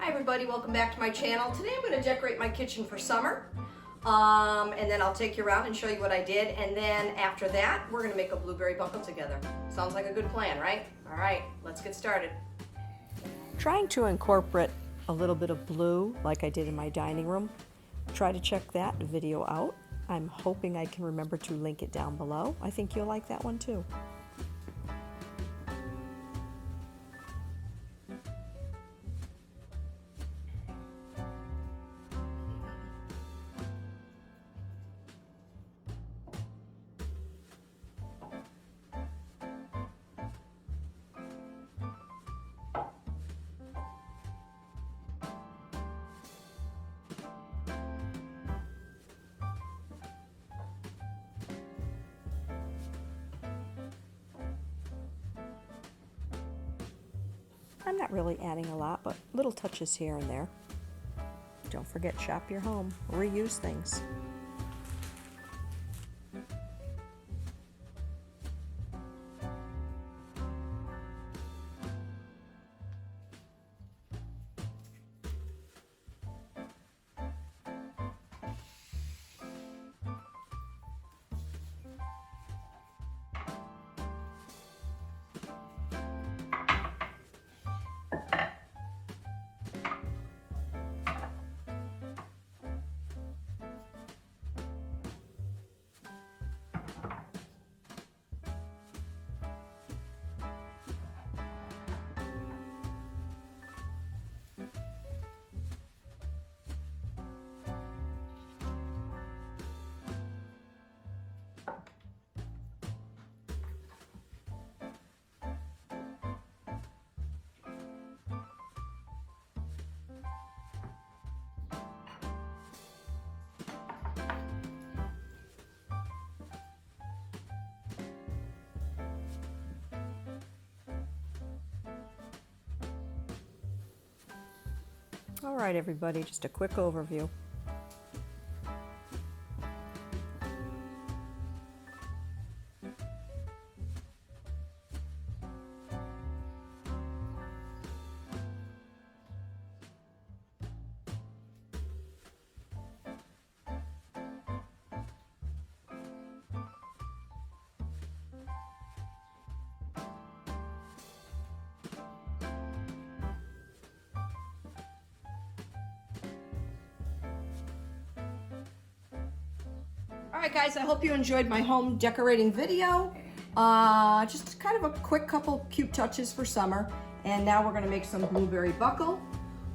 Hi everybody, welcome back to my channel. Today I'm going to decorate my kitchen for summer. And then I'll take you around and show you what I did. And then after that, we're going to make a blueberry buckle together. Sounds like a good plan, right? All right, let's get started. Trying to incorporate a little bit of blue like I did in my dining room. Try to check that video out. I'm hoping I can remember to link it down below. I think you'll like that one too. I'm not really adding a lot, but little touches here and there. Don't forget, shop your home, reuse things. All right, everybody, just a quick overview. All right guys, I hope you enjoyed my home decorating video. Just kind of a quick couple cute touches for summer. And now we're gonna make some blueberry buckle.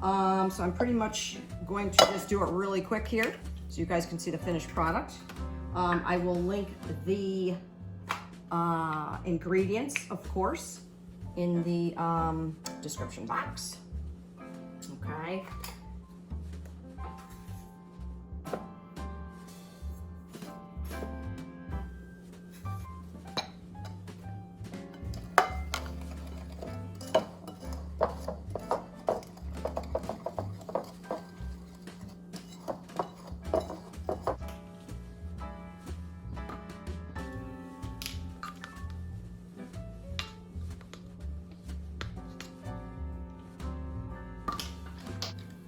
So I'm pretty much going to just do it really quick here so you guys can see the finished product. I will link the ingredients, of course, in the description box. Okay.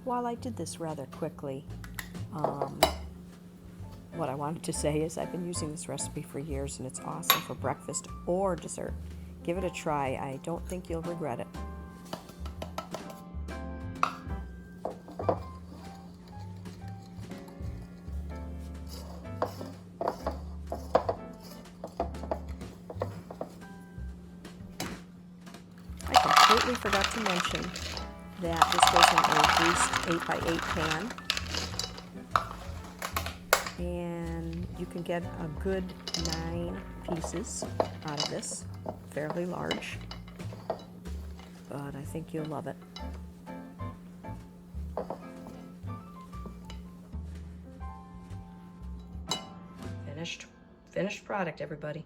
While I did this rather quickly, what I wanted to say is I've been using this recipe for years and it's awesome for breakfast or dessert. Give it a try. I don't think you'll regret it. I completely forgot to mention that this goes in a greased 8x8 pan, and you can get a good 9 pieces out of this, fairly large, but I think you'll love it. Finished product, everybody.